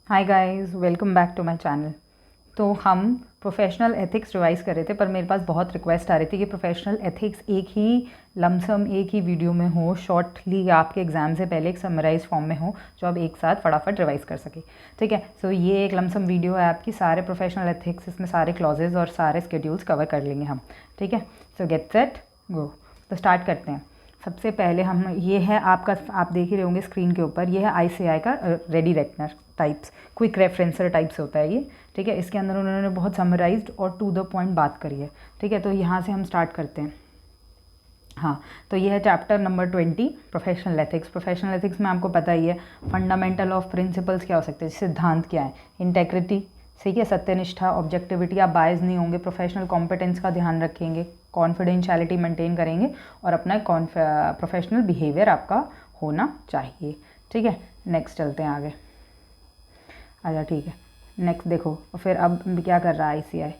Hi guys, welcome back to my channel. तो हम professional ethics revise कर रहे थे, पर मेरे पास बहुत रिक्वेस्ट आ रही थी कि प्रोफेशनल एथिक्स एक ही लमसम एक ही वीडियो में हो, शॉर्टली आपके एग्जाम से पहले एक समराइज फॉर्म में हो, जो आप एक साथ फटाफट रिवाइज़ कर सके। ठीक है, सो ये एक लमसम वीडियो है आपकी, सारे प्रोफेशनल एथिक्स, इसमें सारे क्लॉजेज और सारे स्केड्यूल्स कवर कर लेंगे हम। ठीक है, सो गेट सेट गो। तो स्टार्ट करते हैं। सबसे पहले हम ये है आपका, आप देख ही रहे होंगे स्क्रीन के ऊपर, ये है ICAI का रेडी रेटनर टाइप्स, क्विक रेफरेंसर टाइप्स होता है ये। ठीक है, इसके अंदर उन्होंने बहुत समराइज्ड और टू द पॉइंट बात करी है। ठीक है, तो यहाँ से हम स्टार्ट करते हैं। हाँ, तो ये है chapter number 20, professional ethics. Professional ethics में आपको पता ही है फंडामेंटल ऑफ प्रिंसिपल्स क्या हो सकते हैं, सिद्धांत क्या है, इंटेग्रिटी, ठीक है, सत्यनिष्ठा, ऑब्जेक्टिविटी, आप बायस नहीं होंगे, प्रोफेशनल कॉम्पिटेंस का ध्यान रखेंगे, कॉन्फिडेंशियलिटी मेंटेन करेंगे और अपना प्रोफेशनल बिहेवियर आपका होना चाहिए। ठीक है, नेक्स्ट चलते हैं आगे। अच्छा ठीक है, नेक्स्ट देखो फिर अब क्या कर रहा है ICAI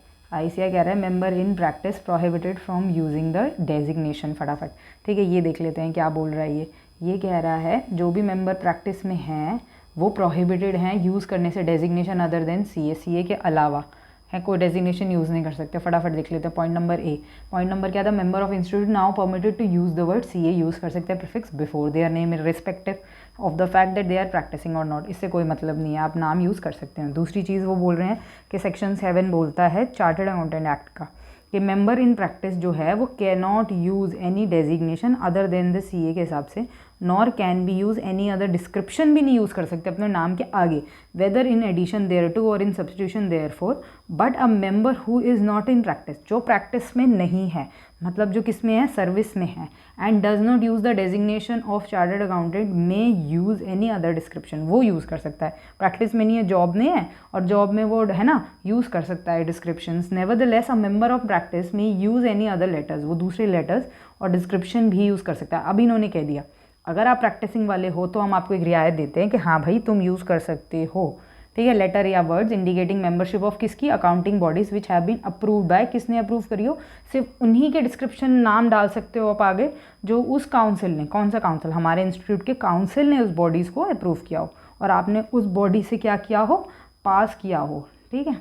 कह रहा है member in practice prohibited from using the designation. फटाफट ठीक है, ये देख लेते हैं क्या बोल रहा है ये कह रहा है जो भी मेंबर प्रैक्टिस में हैं वो प्रोहिबिटेड हैं यूज़ करने से डेजिग्नेशन अदर देन CA के अलावा है, कोई डेजिग्नेशन यूज़ नहीं कर सकते। फटाफट देख लेते हैं। Point number A, point number क्या था, member of institute now permitted to use the word CA use कर सकते हैं prefix before their name respective of the fact that they are practising और नॉट। इससे कोई मतलब नहीं है, आप नाम यूज़ कर सकते हैं। दूसरी चीज़ वो बोल रहे हैं कि सेक्शन 7 बोलता है चार्टर्ड अकाउंटेंट एक्ट का कि मेंबर इन प्रैक्टिस जो है वो can not use any designation other than the CA के हिसाब से, nor can be use any other description भी नहीं यूज़ कर सकते अपने नाम के आगे, whether in addition thereto or in substitution therefor, but a member who is not in practice, जो प्रैक्टिस में नहीं है, मतलब जो किस में है, सर्विस में है, and does not use the designation of chartered accountant may use any other description, वो यूज़ कर सकता है। प्रैक्टिस में नहीं है, जॉब में है, और जॉब में वो है ना यूज़ कर सकता है descriptions. Nevertheless a member of practice में यूज़ एनी अदर लेटर्स, वो दूसरे लेटर्स और डिस्क्रिप्शन भी यूज़ कर सकता है। अब इन्होंने कह दिया अगर आप प्रैक्टिसिंग वाले हो तो हम आपको एक रियायत देते हैं कि हाँ भाई तुम यूज़ कर सकते हो। ठीक है, लेटर या वर्ड्स इंडिकेटिंग मेंबरशिप ऑफ किसकी, accounting bodies which have been approved by, किसने अप्रूव करी हो, सिर्फ उन्हीं के डिस्क्रिप्शन नाम डाल सकते हो आप आगे जो उस काउंसिल ने, कौन सा काउंसिल, हमारे इंस्टीट्यूट के काउंसिल ने उस बॉडीज़ को अप्रूव किया हो और आपने उस बॉडी से क्या किया हो, पास किया हो। ठीक है,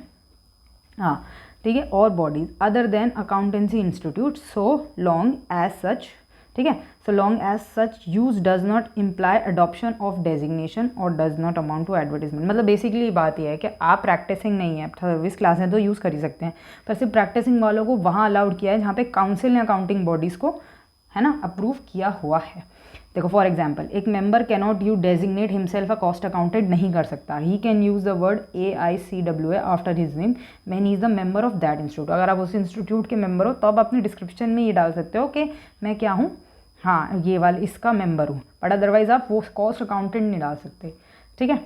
हाँ ठीक है, और bodies other than accountancy institute so long as such, ठीक है, so long as such use does not imply adoption of designation और does not amount to advertisement. मतलब बेसिकली बात यह है कि आप प्रैक्टिसिंग नहीं है, सर्विस क्लास है तो यूज़ कर ही सकते हैं, पर सिर्फ प्रैक्टिसिंग वालों को वहाँ अलाउड किया है जहाँ पे काउंसिल ने अकाउंटिंग बॉडीज़ को है ना अप्रूव किया हुआ है। देखो फॉर एग्जाम्पल, एक member cannot you designate himself a cost accountant नहीं कर सकता, he can use the word AICWA after his name when he is the member of that institute. अगर आप उस इंस्टीट्यूट के मेंबर हो तो आप अपने डिस्क्रिप्शन में ये डाल सकते हो कि मैं क्या हूँ, हाँ ये वाला इसका मेंबर हूँ, बट अदरवाइज आप वो कॉस्ट अकाउंटेंट नहीं डाल सकते। ठीक है,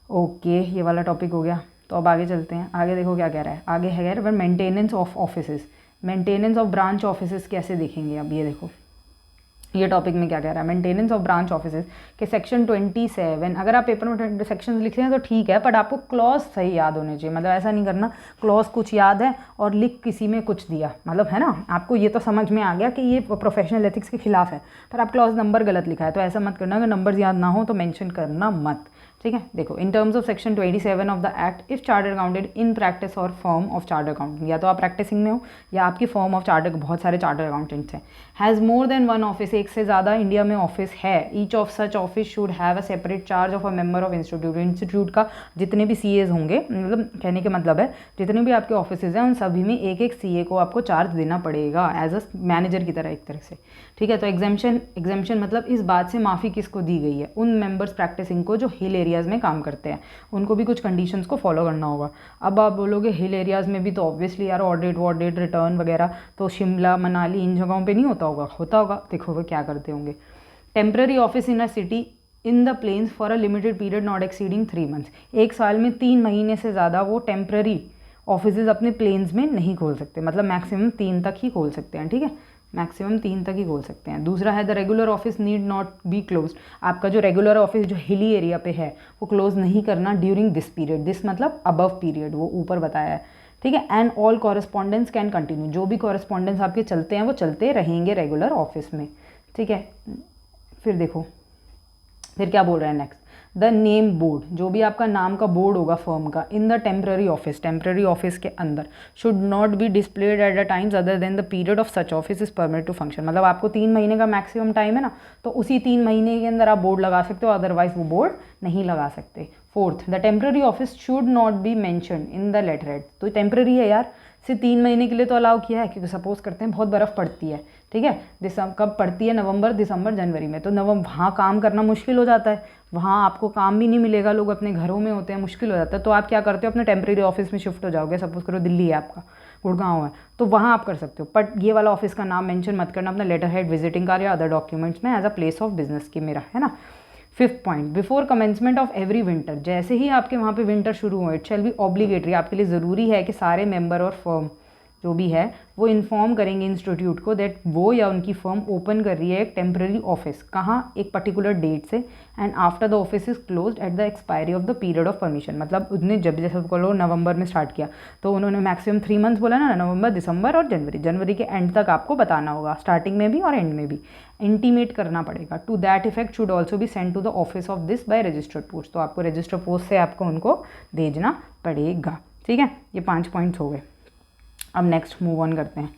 ओके, ये वाला टॉपिक हो गया। तो अब आगे चलते हैं। आगे देखो क्या कह रहा है, आगे है maintenance of offices, maintenance of branch offices कैसे देखेंगे। अब ये देखो ये टॉपिक में क्या कह रहा है, मेंटेनेंस ऑफ ब्रांच ऑफिसेज के सेक्शन 27। अगर आप पेपर में सेक्शन लिख रहे हैं तो ठीक है, बट आपको क्लॉज सही याद होने चाहिए। मतलब ऐसा नहीं करना क्लॉज कुछ याद है और लिख किसी में कुछ दिया, मतलब है ना, आपको ये तो समझ में आ गया कि ये प्रोफेशनल एथिक्स के खिलाफ है, पर आप क्लॉज नंबर गलत लिखा है, तो ऐसा मत करना, अगर नंबर्स याद ना हो तो मेंशन करना मत। ठीक है, देखो इन terms of section 27 of the act, if chartered accountant in practice और फर्म ऑफ चार्टर्ड अकाउंटेंट, या तो आप प्रैक्टिसिंग में हो या आपकी फर्म ऑफ चार्टर्ड, बहुत सारे चार्टर्ड अकाउंटेंट्स हैं, has more than one office, एक से ज़्यादा इंडिया में ऑफिस है, each of such office should have a separate charge of a member of institute. Institute का जितने भी CAs होंगे, मतलब कहने का मतलब है जितने भी आपके ऑफिस हैं उन सभी में एक एक CA को आपको चार्ज देना पड़ेगा एज अ मैनेजर की तरह, एक तरह से। ठीक है, तो एग्जेम्पशन मतलब इस बात से माफ़ी किसको दी गई है, उन मेंबर्स प्रैक्टिसिंग को जो हिल एरियाज़ में काम करते हैं, उनको भी कुछ कंडीशंस को फॉलो करना होगा। अब आप बोलोगे हिल एरियाज़ में भी तो ऑब्वियसली यार ऑडिट वॉडिट रिटर्न वगैरह तो शिमला मनाली इन जगहों पे नहीं होता होगा, होता होगा, देखो वो क्या करते होंगे। Temporary office in a city in the plains for a limited period not exceeding 3 months, एक साल में 3 महीने से ज़्यादा वो टेम्पररी ऑफिसेज अपने प्लेन्स में नहीं खोल सकते, मतलब मैक्सिमम 3 तक ही खोल सकते हैं। ठीक है, मैक्सिमम 3 तक ही खोल सकते हैं। दूसरा है the regular office need not be close, आपका जो रेगुलर ऑफिस जो हिली एरिया पे है वो क्लोज नहीं करना ड्यूरिंग दिस पीरियड, दिस मतलब अबव पीरियड, वो ऊपर बताया है। ठीक है, and all correspondence can continue, जो भी कॉरेस्पॉन्डेंस आपके चलते हैं वो चलते रहेंगे रेगुलर ऑफिस में। ठीक है, फिर देखो फिर क्या बोल रहा है नेक्स्ट, द नेम बोर्ड, जो भी आपका नाम का बोर्ड होगा फर्म का, इन द टेम्प्रेरी ऑफिस के अंदर, should not be displayed at the times other than the period of such office is permit to function. मतलब आपको 3 महीने का मैक्सिमम टाइम है ना, तो उसी 3 महीने के अंदर आप बोर्ड लगा सकते हो, अदरवाइज वो बोर्ड नहीं लगा सकते। Fourth, the temporary office should not be mention in the letter head. तो टेम्प्रेरी है यार, सिर्फ 3 महीने के लिए तो अलाउ किया है, क्योंकि सपोज करते हैं बहुत बर्फ़ पड़ती है, ठीक है, कब पड़ती है, नवंबर दिसंबर जनवरी में, तो वहाँ काम करना मुश्किल हो जाता है, वहाँ आपको काम भी नहीं मिलेगा, लोग अपने घरों में होते हैं, मुश्किल हो जाता है। तो आप क्या करते हो, अपने टेम्प्रेरी ऑफिस में शिफ्ट हो जाओगे। सपोज करो दिल्ली है आपका, गुड़गांव है, तो वहाँ आप कर सकते हो, बट ये वाला ऑफिस का नाम मेंशन मत करना अपना लेटर हेड, विजिटिंग कार्ड या अदर डॉक्यूमेंट्स में as a place of business की मेरा, है ना। Fifth point, before commencement of every winter, जैसे ही आपके वहाँ पे विंटर शुरू हो, इट शैल बी ऑब्लिगेटरी, आपके लिए ज़रूरी है कि सारे मेंबर और फर्म जो भी है वो इन्फॉर्म करेंगे इंस्टीट्यूट को दैट वो या उनकी फर्म ओपन कर रही है एक टेम्प्रेरी ऑफिस, कहाँ, एक पर्टिकुलर डेट से, and after the office is closed at the expiry of the period of permission. मतलब उसने जब, जैसे बोलो नवंबर में स्टार्ट किया, तो उन्होंने मैक्सिमम 3 मंथ्स बोला ना, नवंबर, दिसंबर और जनवरी के एंड तक आपको बताना होगा, स्टार्टिंग में भी और एंड में भी इंटीमेट करना पड़ेगा। To that effect should also भी send to the office of this by registered post. तो आपको रजिस्टर्ड पोस्ट से आपको उनको भेजना पड़ेगा, ठीक है। ये 5 पॉइंट्स हो गए। अब नेक्स्ट मूव ऑन करते हैं।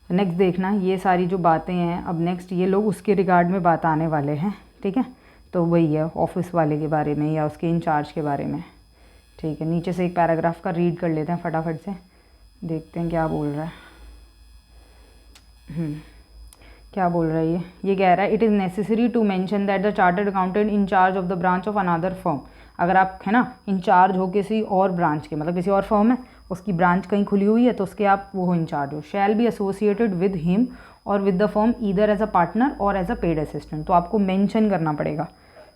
नेक्स्ट देखना, ये सारी जो बातें हैं, अब नेक्स्ट ये लोग उसके रिगार्ड में बात आने वाले हैं, ठीक है। तो वही है ऑफिस वाले के बारे में या उसके इंचार्ज के बारे में, ठीक है। नीचे से एक पैराग्राफ का रीड कर लेते हैं फटाफट से, देखते हैं क्या बोल रहा है। क्या बोल रहा है ये कह रहा है, it is necessary to mention that the chartered accountant in charge of the branch of another firm. अगर आप है ना इंचार्ज हो किसी और ब्रांच के, मतलब किसी और फर्म है, उसकी ब्रांच कहीं खुली हुई है, तो उसके आप वो इंचार्ज हो, shall be associated with him or with the firm either as a partner or as a paid assistant. तो आपको मेंशन करना पड़ेगा,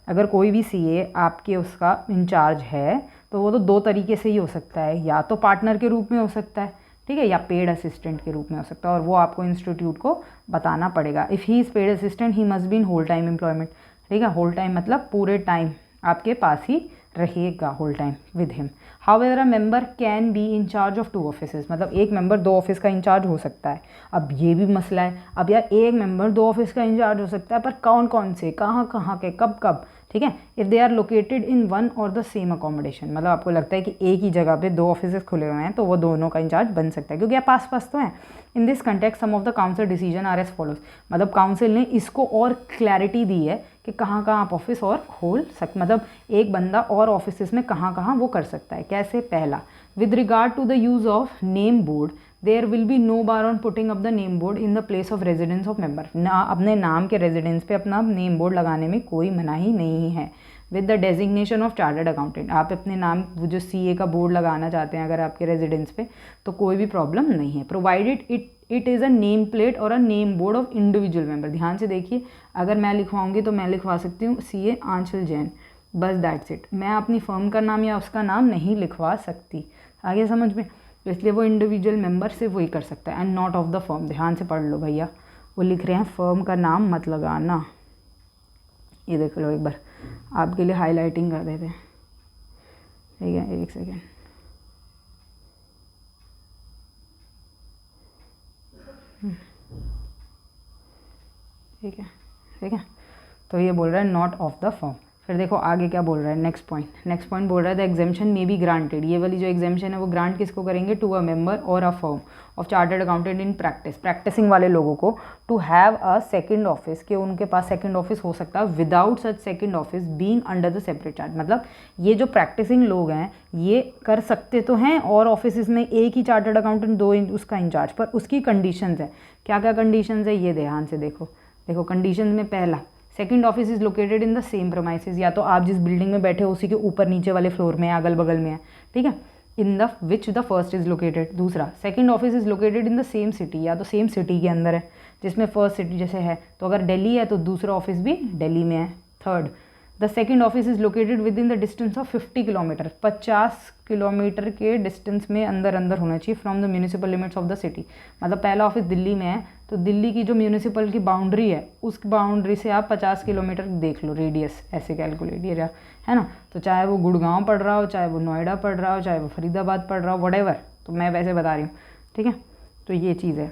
अगर कोई भी सीए आपके उसका इंचार्ज है, तो वो तो 2 तरीके से ही हो सकता है, या तो पार्टनर के रूप में हो सकता है, ठीक है, या पेड असिस्टेंट के रूप में हो सकता है, और वो आपको इंस्टीट्यूट को बताना पड़ेगा। If he is paid assistant he must be in whole time employment, ठीक है, होल टाइम मतलब पूरे टाइम आपके पास ही रहेगा, whole time with him. However a member can be in charge of 2 offices, मतलब एक मेंबर 2 ऑफिस का इंचार्ज हो सकता है। अब ये भी मसला है, अब यार एक मेंबर 2 ऑफिस का इंचार्ज हो सकता है, पर कौन कौन से, कहाँ कहाँ के, कब कब, ठीक है। If they are located in one or the same accommodation, मतलब आपको लगता है कि एक ही जगह पे 2 ऑफिस खुले हुए हैं, तो वो दोनों का इंचार्ज बन सकता है, क्योंकि आप पास पास तो हैं। In this context some of the council decision are as follows, मतलब काउंसिल ने इसको और क्लैरिटी दी है कि कहाँ कहाँ आप ऑफिस और खोल सकते, मतलब एक बंदा और ऑफिस में कहाँ कहाँ वो कर सकता है। कैसे, पहला, with regard to the use of name board there will be no bar on putting up the name board in the place of residence of member. ना अपने नाम के रेजिडेंस पे अपना नेम बोर्ड लगाने में कोई मनाही नहीं है। With the designation of chartered accountant, आप अपने नाम वो जो सीए का बोर्ड लगाना चाहते हैं अगर आपके रेजिडेंस पे, तो कोई भी प्रॉब्लम नहीं है, provided it is a name plate or a name board of individual member. ध्यान से देखिए, अगर मैं लिखवाऊंगी तो मैं लिखवा सकती हूँ सीए आंचल जैन, बस दैट्स इट। मैं अपनी फर्म का नाम या उसका नाम नहीं लिखवा सकती, आगे समझ में। तो इसलिए वो इंडिविजुअल मेंबर सिर्फ वही कर सकता है, and not of the firm. ध्यान से पढ़ लो भैया, वो लिख रहे हैं फर्म का नाम मत लगाना। ये देख लो एक बार, आपके लिए हाईलाइटिंग कर देते हैं, ठीक है, एक सेकेंड। ठीक है, ठीक है, तो ये बोल रहा है नॉट ऑफ द फर्म। फिर देखो आगे क्या बोल रहा है, नेक्स्ट पॉइंट बोल रहा है the exemption may be granted. ये वाली जो एग्जेम्पशन है वो ग्रांट किसको करेंगे, to a member or a firm of chartered accountant in practice, practising वाले लोगों को, to have a second office, कि उनके पास सेकंड ऑफिस हो सकता है, without such second office being under the separate charge. मतलब ये जो प्रैक्टिसिंग लोग हैं ये कर सकते तो हैं, और ऑफिस में एक ही चार्टर्ड अकाउंटेंट, 2 उसका इंचार्ज, पर उसकी कंडीशंस है। क्या क्या कंडीशंस है ये ध्यान से देखो कंडीशन में पहला, second office is located in the same premises, या तो आप जिस बिल्डिंग में बैठे हो उसी के ऊपर नीचे वाले फ्लोर में, अगल बगल में है, ठीक है, in the which the first is located. दूसरा, second office is located in the same city, या तो सेम सिटी के अंदर है जिसमें फर्स्ट सिटी जैसे है, तो अगर दिल्ली है तो दूसरा ऑफिस भी दिल्ली में है। Third, the second office is located with in the distance of 50 kilometre, 50 kilometre के डिस्टेंस में अंदर होना चाहिए from the municipal limits of the city. मतलब पहला ऑफिस दिल्ली में है तो दिल्ली की जो म्यूनिसिपल की बाउंड्री है उस बाउंड्री से आप 50 किलोमीटर देख लो, रेडियस ऐसे कैलकुलेट ये है ना। तो चाहे वो गुड़गांव पड़ रहा हो, चाहे वो नोएडा पड़ रहा हो, चाहे वो फरीदाबाद पड़ रहा हो, व्हाटएवर, तो मैं वैसे बता रही हूँ, ठीक है। तो ये चीज़ है।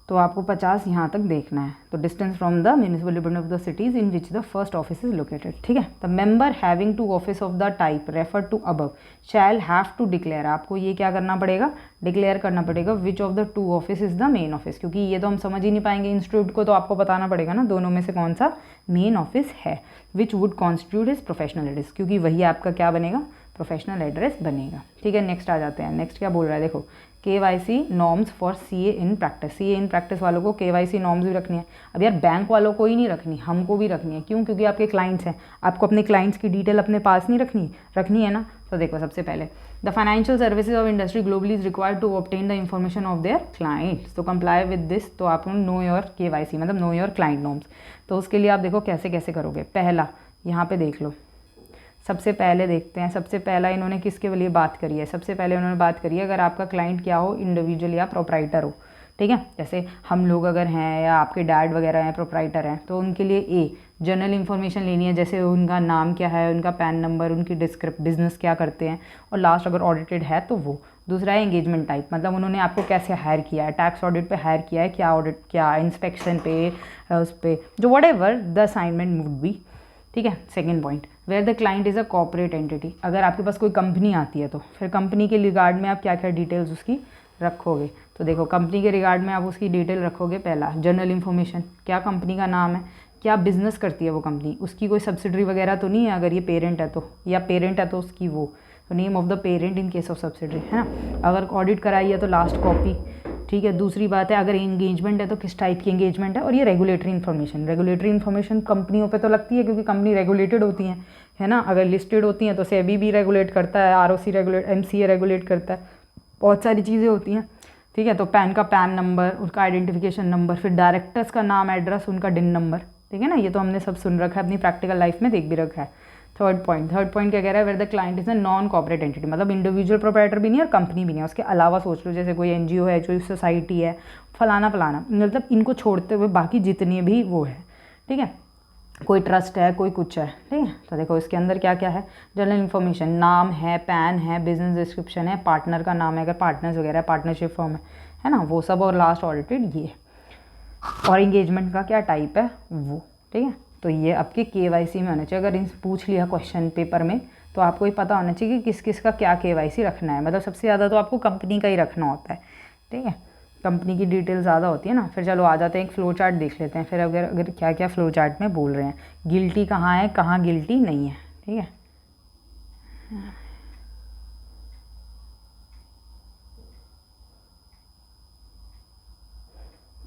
तो आपको 50 यहाँ तक देखना है। तो distance from the municipal department of the cities in which the first office is located, ठीक है। The member having two office of the type refer to above shall have to declare, आपको ये क्या करना पड़ेगा, डिक्लेयर करना पड़ेगा which of the two office is the main office, क्योंकि ये तो हम समझ ही नहीं पाएंगे इंस्टीट्यूट को, तो आपको बताना पड़ेगा ना दोनों में से कौन सा मेन ऑफिस है। Which would constitute his professional address, क्योंकि वही आपका क्या बनेगा, प्रोफेशनल एड्रेस बनेगा, ठीक है। नेक्स्ट आ जाते हैं। नेक्स्ट क्या बोल रहा है, देखो KYC norms for CA in practice. CA in practice वालों को KYC नॉर्म्स भी रखनी है। अब यार बैंक वालों को ही नहीं रखनी, हमको भी रखनी है। क्यों? क्योंकि आपके क्लाइंट्स हैं, आपको अपने क्लाइंट्स की डिटेल अपने पास नहीं रखनी है ना। तो देखो सबसे पहले the financial services of industry globally is required to obtain the information of their clients, तो कंप्लाई विद दिस। तो आप नो योर KYC मतलब नो योर क्लाइंट नॉर्म्स। तो उसके लिए आप देखो कैसे कैसे करोगे। पहला यहाँ पे देख लो, सबसे पहले देखते हैं, सबसे पहला इन्होंने किसके लिए बात करी है। सबसे पहले उन्होंने बात करी है अगर आपका क्लाइंट क्या हो, इंडिविजुअल या प्रोप्राइटर हो, ठीक है। जैसे हम लोग अगर हैं या आपके डैड वगैरह हैं, प्रोप्राइटर हैं, तो उनके लिए जनरल इन्फॉर्मेशन लेनी है, जैसे उनका नाम क्या है, उनका पैन नंबर, उनकी बिजनेस क्या करते हैं, और लास्ट अगर ऑडिटेड है तो वो। दूसरा है एंगेजमेंट टाइप, मतलब उन्होंने आपको कैसे हायर किया है, टैक्स ऑडिट पे हायर किया है, क्या ऑडिट, क्या इंस्पेक्शन पे, उस पर जो whatever the assignment would be, ठीक है। Second point, where the client is a corporate entity, अगर आपके पास कोई कंपनी आती है तो फिर कंपनी के रिगार्ड में आप क्या क्या डिटेल्स उसकी रखोगे। तो देखो कंपनी के रिगार्ड में आप उसकी डिटेल रखोगे। पहला जनरल इन्फॉर्मेशन, क्या कंपनी का नाम है, क्या बिजनेस करती है वो कंपनी, उसकी कोई सब्सिडरी वगैरह तो नहीं है, अगर ये पेरेंट है तो, या पेरेंट है तो उसकी वो, तो name of the parent in case of subsidiary, है ना। अगर ऑडिट कराई है तो लास्ट कॉपी, ठीक है। दूसरी बात है अगर एंगेजमेंट है तो किस टाइप की एंगेजमेंट है, और ये रेगुलेटरी इन्फॉर्मेशन कंपनियों पे तो लगती है क्योंकि कंपनी रेगुलेटेड होती हैं, है ना। अगर लिस्टेड होती हैं तो सेबी भी रेगुलेट करता है, ROC रेगुलेट, MCA रेगुलेट करता है, बहुत सारी चीज़ें होती हैं, ठीक है। तो पैन का पैन नंबर, उसका आइडेंटिफिकेशन नंबर, फिर डायरेक्टर्स का नाम, एड्रेस, उनका DIN नंबर, ठीक है ना। ये तो हमने सब सुन रखा है, अपनी प्रैक्टिकल लाइफ में देख भी रखा है। थर्ड पॉइंट क्या कह रहा है, where the client is a non corporate entity, मतलब इंडिविजुअल प्रोप्राइटर भी नहीं और कंपनी भी नहीं है, उसके अलावा सोच लो जैसे कोई NGO है, कोई सोसाइटी है, फलाना, मतलब इनको छोड़ते हुए बाकी जितने भी वो है, ठीक है। कोई ट्रस्ट है, कोई कुछ है, ठीक है। तो देखो इसके अंदर क्या क्या है, जनरल इन्फॉर्मेशन, नाम है, पैन है, बिजनेस डिस्क्रिप्शन है, पार्टनर का नाम है अगर पार्टनर्स वगैरह पार्टनरशिप फॉर्म है ना, वो सब, और लास्ट ऑडिटेड ये, और एंगेजमेंट का क्या टाइप है वो, ठीक है। तो ये आपके KYC में होना चाहिए। अगर पूछ लिया क्वेश्चन पेपर में तो आपको ये पता होना चाहिए कि किस किस का क्या KYC रखना है, मतलब सबसे ज़्यादा तो आपको कंपनी का ही रखना होता है, ठीक है। कंपनी की डिटेल ज़्यादा होती है ना। फिर चलो आ जाते हैं, एक फ्लो चार्ट देख लेते हैं फिर, अगर क्या क्या फ्लो चार्ट में बोल रहे हैं, गिल्टी कहाँ है, कहाँ गिल्टी नहीं है, ठीक है।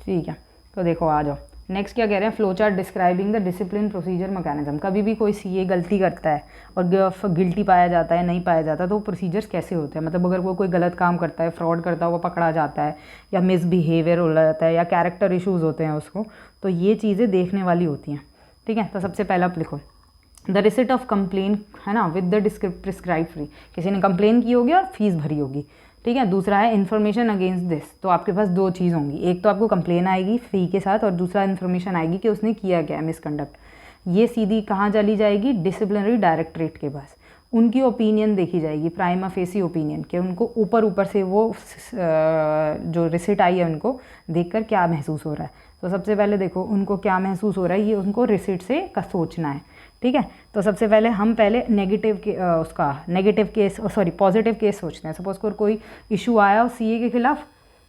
ठीक है, तो देखो आ जाओ। नेक्स्ट क्या कह रहे हैं, flow chart describing the discipline procedure mechanism. कभी भी कोई CA गलती करता है और गिल्टी पाया जाता है, नहीं पाया जाता, तो प्रोसीजर्स कैसे होते हैं, मतलब अगर वो कोई गलत काम करता है, फ्रॉड करता है, वो पकड़ा जाता है, या मिसबिहेवियर हो जाता है, या कैरेक्टर इशूज़ होते हैं उसको, तो ये चीज़ें देखने वाली होती हैं, ठीक है। तो सबसे पहला आप लिखो द रिसिट ऑफ कंप्लेन, है ना, विद द प्रिस्क्राइब फ्री, किसी ने कंप्लेन की होगी और फीस भरी होगी, ठीक है। दूसरा है इन्फॉर्मेशन अगेंस्ट दिस, तो आपके पास दो चीज़ होंगी, एक तो आपको कंप्लेन आएगी फ़ी के साथ, और दूसरा इन्फॉर्मेशन आएगी कि उसने किया क्या है, मिसकंडक्ट। ये सीधी कहाँ चली जाएगी, डिसिप्लिनरी डायरेक्टरेट के पास, उनकी ओपिनियन देखी जाएगी, प्राइमा फेसी ओपिनियन, कि उनको ऊपर से वो जो रिसिट आई है उनको देखकर क्या महसूस हो रहा है। तो सबसे पहले देखो उनको क्या महसूस हो रहा है, ये उनको रिसिट से का सोचना है, ठीक है। तो सबसे पहले हम पॉजिटिव केस सोचते हैं। सपोज कोई इशू आया CA के खिलाफ,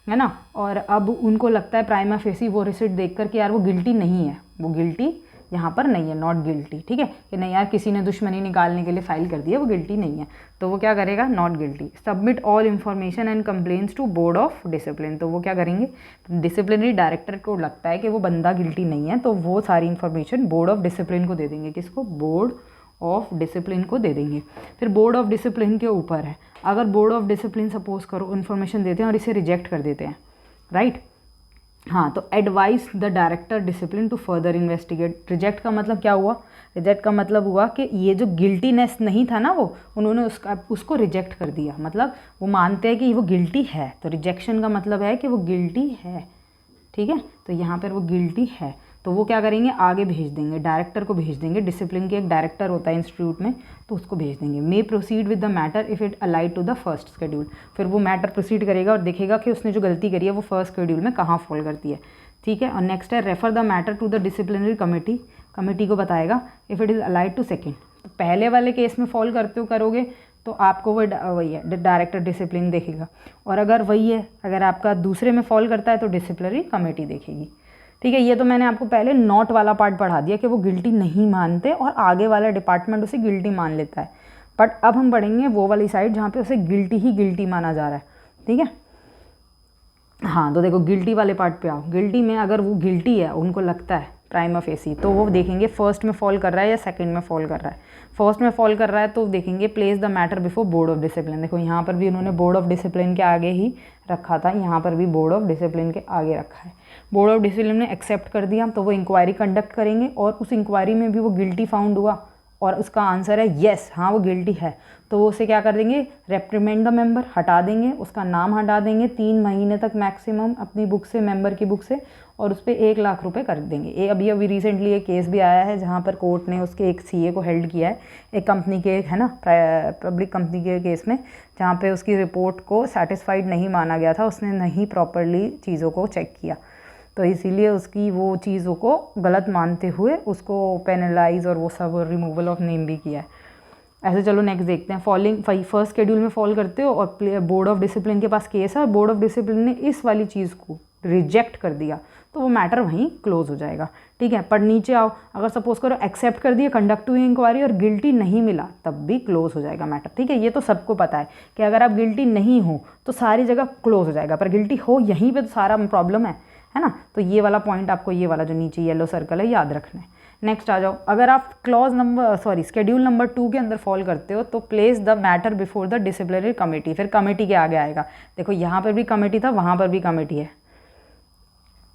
है ना, और अब उनको लगता है प्राइमा फेसी वो रिसिट देखकर कि यार वो गिल्टी नहीं है, वो गिल्टी यहाँ पर नहीं है, नॉट गिल्टी, ठीक है, कि नहीं यार किसी ने दुश्मनी निकालने के लिए फाइल कर दिया, वो गिल्टी नहीं है, तो वो क्या करेगा, not guilty. Submit all information and complaints to board of discipline, तो वो क्या करेंगे, डिसिप्लिनरी डायरेक्टर को लगता है कि वो बंदा गिल्टी नहीं है, तो वो सारी इन्फॉर्मेशन बोर्ड ऑफ डिसिप्लिन को दे देंगे, किसको, बोर्ड ऑफ डिसिप्लिन को दे देंगे। फिर बोर्ड ऑफ डिसिप्लिन के ऊपर है, अगर बोर्ड ऑफ डिसिप्लिन सपोज करो इन्फॉर्मेशन देते हैं और इसे रिजेक्ट कर देते हैं, राइट, हाँ, तो advise the director discipline to further investigate. Reject का मतलब क्या हुआ, रिजेक्ट का मतलब हुआ कि ये जो गिल्टीनेस नहीं था ना, वो उन्होंने उसको रिजेक्ट कर दिया, मतलब वो मानते हैं कि वो गिल्टी है, तो रिजेक्शन का मतलब है कि वो गिल्टी है, ठीक है, तो यहाँ पर वो गिल्टी है। तो वो क्या करेंगे, आगे भेज देंगे, डायरेक्टर को भेज देंगे, डिसिप्लिन के एक डायरेक्टर होता है इंस्टीट्यूट में, तो उसको भेज देंगे। May proceed with the matter if it allied to the first schedule, फिर वो मैटर प्रोसीड करेगा और देखेगा कि उसने जो गलती करी है वो फर्स्ट शेड्यूल में कहाँ फॉल करती है, ठीक है। और नेक्स्ट है refer the matter to the disciplinary committee, committee को बताएगा if it is allied to second. तो पहले वाले केस में फॉल करोगे तो आपको वही है डायरेक्टर डिसिप्लिन देखेगा, और अगर वही है, अगर आपका दूसरे में फॉल करता है तो डिसिप्लिनरी कमेटी देखेगी, ठीक है। ये तो मैंने आपको पहले नॉट वाला पार्ट पढ़ा दिया कि वो गिल्टी नहीं मानते और आगे वाला डिपार्टमेंट उसे गिल्टी मान लेता है, बट अब हम पढ़ेंगे वो वाली साइड जहाँ पे उसे गिल्टी ही गिल्टी माना जा रहा है, ठीक है। हाँ, तो देखो गिल्टी वाले पार्ट पे आओ। गिल्टी में अगर वो गिल्टी है, उनको लगता है प्राइमा फेसी, तो वो देखेंगे फर्स्ट में फॉल कर रहा है या सेकंड में फॉल कर रहा है। फर्स्ट में फॉल कर रहा है तो देखेंगे place the matter before board of discipline. देखो यहाँ पर भी उन्होंने बोर्ड ऑफ डिसिप्लिन के आगे ही रखा था, यहाँ पर भी बोर्ड ऑफ डिसिप्लिन के आगे रखा है। बोर्ड ऑफ डिसिप्लिन ने एक्सेप्ट कर दिया तो वो इंक्वायरी कंडक्ट करेंगे, और उस इंक्वायरी में भी वो गिल्टी फाउंड हुआ और उसका आंसर है येस, हाँ वो गिल्टी है, तो वो उसे क्या कर देंगे, रेप्रिमेंड द मेंबर, हटा देंगे, उसका नाम हटा देंगे 3 महीने तक मैक्सिमम अपनी बुक से, मेंबर की बुक से, और उस पर 1 लाख रुपए कर देंगे। अभी रिसेंटली एक केस भी आया है जहाँ पर कोर्ट ने उसके एक सीए को हेल्ड किया है, एक कंपनी के, है ना, पब्लिक कंपनी के केस में, जहाँ पे उसकी रिपोर्ट को सेटिस्फाइड नहीं माना गया था, उसने नहीं प्रॉपरली चीज़ों को चेक किया, तो इसीलिए उसकी वो चीज़ों को गलत मानते हुए उसको पेनलाइज और वो सब रिमूवल ऑफ नेम भी किया है। ऐसे चलो नेक्स्ट देखते हैं। फॉलिंग फर्स्ट शेड्यूल में फॉल करते हो और बोर्ड ऑफ डिसिप्लिन के पास केस है और बोर्ड ऑफ डिसिप्लिन ने इस वाली चीज़ को रिजेक्ट कर दिया, तो वो मैटर वहीं क्लोज हो जाएगा, ठीक है। पर नीचे आओ, अगर सपोज करो एक्सेप्ट कर दिया, कंडक्ट हुई इंक्वायरी और गिल्टी नहीं मिला, तब भी क्लोज हो जाएगा मैटर, ठीक है। ये तो सबको पता है कि अगर आप गिल्टी नहीं हो तो सारी जगह क्लोज हो जाएगा, पर गिल्टी हो यहीं पे तो सारा प्रॉब्लम है ना। तो ये वाला पॉइंट आपको, ये वाला जो नीचे येलो सर्कल है, याद रखना है। नेक्स्ट आ जाओ, अगर आप शेड्यूल नंबर 2 के अंदर फॉल करते हो तो place the matter before the disciplinary committee, फिर कमेटी के आगे आएगा। देखो यहाँ पर भी कमेटी था, वहाँ पर भी कमेटी है,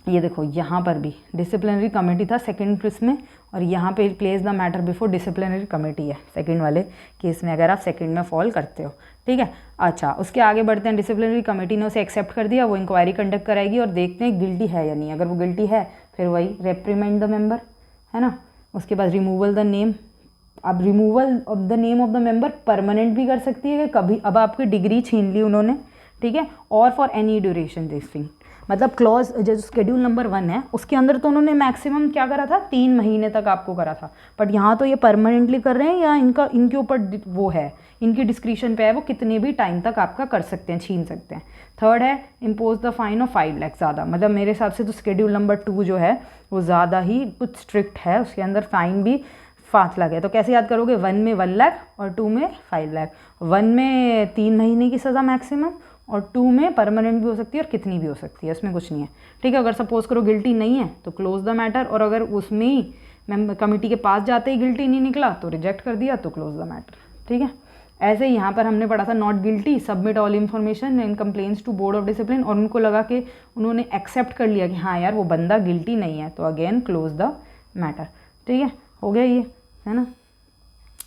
ये देखो यहाँ पर भी डिसिप्लिनरी कमेटी था सेकंड केस में, और यहाँ पे place the matter before disciplinary committee है सेकंड वाले केस में, अगर आप सेकंड में फॉल करते हो, ठीक है। अच्छा, उसके आगे बढ़ते हैं। डिसिप्लिनरी कमेटी ने उसे एक्सेप्ट कर दिया, वो इंक्वायरी कंडक्ट कराएगी और देखते हैं गिल्टी है या नहीं। अगर वो गिल्टी है फिर वही रेप्रीमेंड द मेंबर, है ना। उसके बाद रिमूवल द नेम, अब removal of the name of the member permanent भी कर सकती है कि कभी, अब आपकी डिग्री छीन ली उन्होंने, ठीक है, और for any duration this thing, मतलब क्लॉज जो शेड्यूल नंबर 1 है उसके अंदर तो उन्होंने मैक्सिमम क्या करा था, 3 महीने तक आपको करा था, बट यहाँ तो ये परमानेंटली कर रहे हैं, या इनके ऊपर वो है, इनकी डिस्क्रिप्शन पे है, वो कितने भी टाइम तक आपका कर सकते हैं, छीन सकते हैं। थर्ड है impose the fine of 5 lakh, ज़्यादा, मतलब मेरे हिसाब से तो शेड्यूल नंबर 2 जो है वो ज़्यादा ही कुछ स्ट्रिक्ट है, उसके अंदर फाइन भी 5 लाख है। तो कैसे याद करोगे, 1 में 1 लाख और 2 में 5 लाख। 1 में 3 महीने की सज़ा मैक्सिमम, और 2 में परमानेंट भी हो सकती है और कितनी भी हो सकती है, इसमें कुछ नहीं है, ठीक है। अगर सपोज करो गिल्टी नहीं है तो क्लोज द मैटर, और अगर उसमें ही कमेटी के पास जाते ही गिल्टी नहीं निकला तो रिजेक्ट कर दिया, तो क्लोज द मैटर, ठीक है। ऐसे ही यहाँ पर हमने पढ़ा था not guilty, submit all information and complaints to board of discipline, और उनको लगा कि उन्होंने एक्सेप्ट कर लिया कि हाँ यार वो बंदा गिल्टी नहीं है, तो अगेन क्लोज द मैटर, ठीक है। हो गया ये, है ना।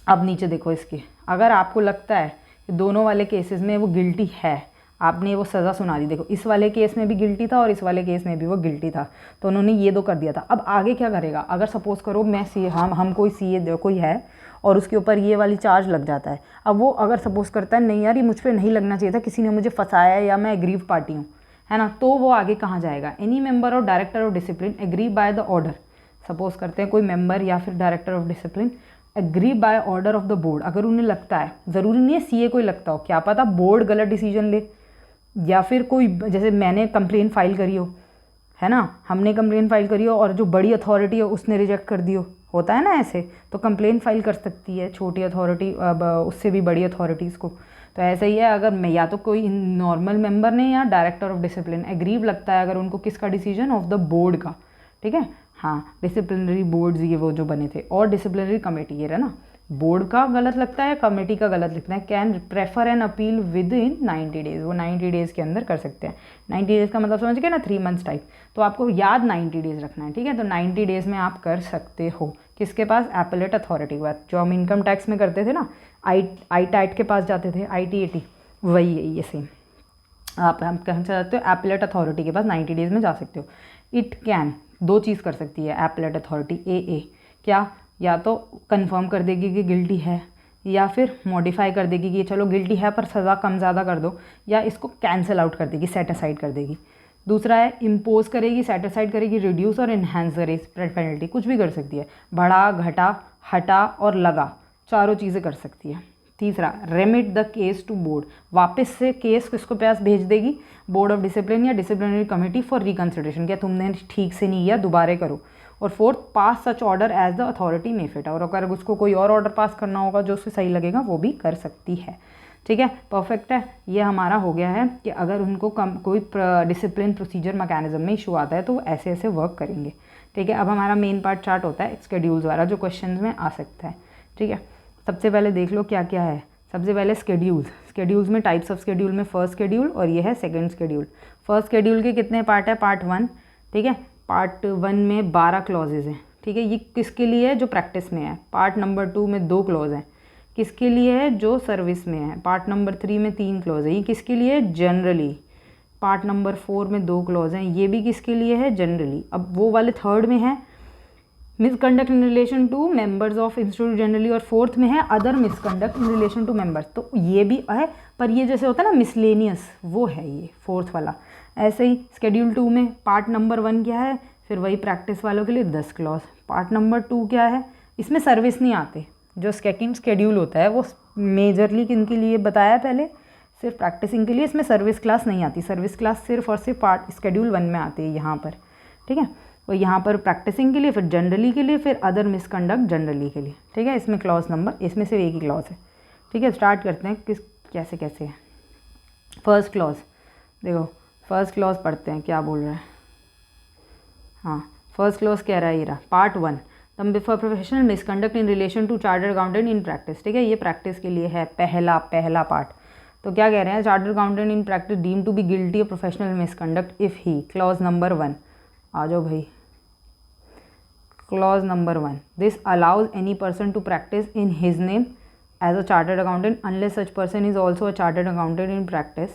अब नीचे देखो इसके, अगर आपको लगता है कि दोनों वाले केसेस में वो गिल्टी है, आपने वो सज़ा सुना दी, देखो इस वाले केस में भी गिल्टी था और इस वाले केस में भी वो गिल्टी था, तो उन्होंने ये 2 कर दिया था। अब आगे क्या करेगा, अगर सपोज करो मैं हम कोई सीए कोई है और उसके ऊपर ये वाली चार्ज लग जाता है, अब वो अगर सपोज करता है नहीं यार ये मुझ पर नहीं लगना चाहिए था, किसी ने मुझे फंसाया है या मैं एग्रीव पार्टी हूँ, है ना, तो वो आगे कहाँ जाएगा, any member or director of discipline agree by the order. Suppose करते हैं कोई मेंबर या फिर director of discipline agree by order of the board, अगर उन्हें लगता है, ज़रूरी नहीं है सीए को ही लगता हो, क्या पता बोर्ड गलत डिसीजन ले, या फिर कोई, जैसे मैंने कंप्लेन फाइल करी हो, है ना, हमने कंप्लेन फाइल करी हो और जो बड़ी अथॉरिटी है उसने रिजेक्ट कर दी हो, होता है ना ऐसे, तो कंप्लेन फाइल कर सकती है छोटी अथॉरिटी उससे भी बड़ी अथॉरिटीज़ को। तो ऐसे ही है, अगर मैं या तो कोई नॉर्मल मेंबर ने या डायरेक्टर ऑफ डिसिप्लिन एग्रीव लगता है अगर उनको किसका डिसीजन, ऑफ द बोर्ड का, ठीक है। हाँ, डिसिप्लिनरी बोर्ड्स ये वो जो बने थे, और डिसिप्लिनरी कमेटी ये रहा ना, बोर्ड का गलत लगता है, कमेटी का गलत लगता है, can prefer an appeal with in 90 days, वो 90 डेज़ के अंदर कर सकते हैं। 90 डेज़ का मतलब समझ गए ना, 3 मंथ्स टाइप, तो आपको याद 90 डेज़ रखना है, ठीक है। तो 90 डेज़ में आप कर सकते हो, किसके पास, एपेलेट अथॉरिटी के पास, जो हम इनकम टैक्स में करते थे ना, आई टैट के पास जाते थे, ITAT, वही है ये सेम, आप कहाँ से जाते हो, एपेलेट अथॉरिटी के पास 90 डेज़ में जा सकते हो। इट कैन दो चीज़ कर सकती है एपेलेट अथॉरिटी ए क्या, या तो कंफर्म कर देगी कि गिल्टी है, या फिर मॉडिफाई कर देगी कि चलो गिल्टी है पर सज़ा कम ज़्यादा कर दो, या इसको कैंसिल आउट कर देगी, सेट असाइड कर देगी। दूसरा है इम्पोज करेगी, सेट असाइड करेगी, रिड्यूस और इन्हेंस करेगी पेनल्टी, कुछ भी कर सकती है, बढ़ा, घटा, हटा और लगा, चारों चीज़ें कर सकती है। तीसरा remit the case to board, वापस से केस किसको पास भेज देगी, बोर्ड ऑफ डिसिप्लिन या डिसिप्लिनरी कमेटी फॉर रिकंसिडरेशन, क्या तुमने ठीक से नहीं किया दोबारा करो। और fourth pass such order as the authority may fit, और अगर उसको कोई और ऑर्डर पास करना होगा जो उससे सही लगेगा वो भी कर सकती है। ठीक है, परफेक्ट है। ये हमारा हो गया है कि अगर उनको कोई डिसिप्लिन प्रोसीजर मैकेनिज्म में इशू आता है तो वो ऐसे ऐसे वर्क करेंगे। ठीक है, अब हमारा मेन पार्ट चार्ट होता है स्केड्यूल्स वाला जो क्वेश्चन में आ सकता है। ठीक है, सबसे पहले देख लो क्या क्या है। सबसे पहले स्केड्यूल्स में टाइप्स ऑफ स्केड्यूल में फर्स्ट स्केड्यूल और ये है सेकंड स्केड्यूल। फर्स्ट स्केड्यूल के कितने पार्ट है, पार्ट 1। ठीक है, पार्ट 1 में 12 क्लॉजेज हैं। ठीक है, ये किसके लिए है, जो प्रैक्टिस में है। पार्ट नंबर 2 में 2 क्लॉज हैं, किसके लिए है, जो सर्विस में है। पार्ट नंबर 3 में 3 क्लॉज है, ये किसके लिए है, जनरली। पार्ट नंबर 4 में 2 क्लॉज हैं, ये भी किसके लिए है, जनरली। अब वो वाले थर्ड में है misconduct in relation to members of institute generally, और फोर्थ में है other misconduct in relation to members. तो ये भी है, पर ये जैसे होता है ना मिसलेनियस, वो है ये फोर्थ वाला। ऐसे ही स्केड्यूल 2 में पार्ट नंबर 1 क्या है, फिर वही प्रैक्टिस वालों के लिए 10 क्लॉज। पार्ट नंबर 2 क्या है, इसमें सर्विस नहीं आते। जो सेकंड स्केड्यूल होता है वो मेजरली किन के लिए बताया पहले, सिर्फ प्रैक्टिसिंग के लिए। इसमें सर्विस क्लास नहीं आती, सर्विस क्लास सिर्फ और सिर्फ पार्ट स्केड्यूल 1 में आती है यहाँ पर। ठीक है, और यहाँ पर प्रैक्टिसिंग के लिए, फिर जनरली के लिए, फिर अदर मिसकंडक्ट जनरली के लिए। ठीक है, इसमें क्लॉज नंबर, इसमें सिर्फ एक ही क्लॉज है। ठीक है, स्टार्ट करते हैं किस कैसे कैसे है। फर्स्ट क्लॉज देखो, फर्स्ट क्लॉज पढ़ते हैं क्या बोल रहा है। हाँ, फर्स्ट क्लॉज कह रहा है ये रहा, part 1 for professional misconduct in relation to chartered accountant in practice. ठीक है, ये प्रैक्टिस के लिए है पहला पार्ट। तो क्या कह रहे हैं, chartered accountant in practice deem to be guilty of professional misconduct if he, clause number 1 आ जाओ भाई। Clause number 1, this allows any person to practise in his name as a chartered accountant unless such person is also a chartered accountant in practice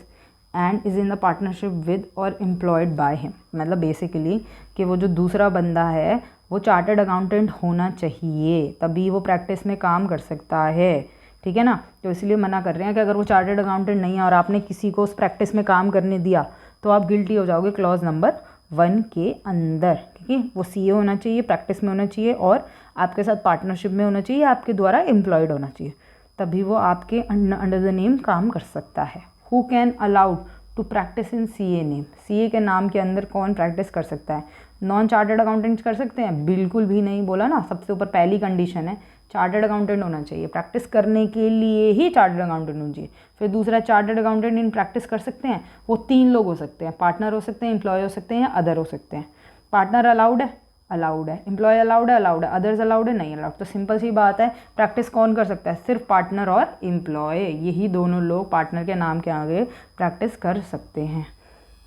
and is in the partnership with or employed by him. मतलब basically कि वो जो दूसरा बंदा है वो chartered accountant होना चाहिए, तभी वो प्रैक्टिस में काम कर सकता है। ठीक है ना, तो इसलिए मना कर रहे हैं कि अगर वो चार्टर्ड अकाउंटेंट नहीं है और आपने किसी को उस प्रैक्टिस में काम करने दिया तो आप गिल्टी हो जाओगे क्लॉज नंबर 1 के अंदर। क्योंकि वो सीए होना चाहिए, प्रैक्टिस में होना चाहिए और आपके साथ पार्टनरशिप में होना चाहिए, आपके द्वारा एम्प्लॉयड होना चाहिए, तभी वो आपके अंडर द नेम काम कर सकता है। Who can allowed to practise in CA name, CA के नाम के अंदर कौन प्रैक्टिस कर सकता है, नॉन चार्टर्ड अकाउंटेंट्स कर सकते हैं, बिल्कुल भी नहीं। बोला ना, सबसे ऊपर पहली कंडीशन है चार्टर्ड अकाउंटेंट होना चाहिए, प्रैक्टिस करने के लिए ही चार्टर्ड अकाउंटेंट होना चाहिए। फिर दूसरा, चार्टर्ड अकाउंटेंट इन प्रैक्टिस कर सकते हैं, वो 3 लोग हो सकते हैं, पार्टनर हो सकते हैं, एम्प्लॉय हो सकते हैं या अदर हो सकते हैं। पार्टनर अलाउड है, अलाउड है, एम्प्लॉय अलाउड है, अलाउड है, अदर्स अलाउड है, नहीं अलाउड। तो सिंपल सी बात है, प्रैक्टिस कौन कर सकता है, सिर्फ पार्टनर और एम्प्लॉय, यही दोनों लोग पार्टनर के नाम के आगे प्रैक्टिस कर सकते हैं।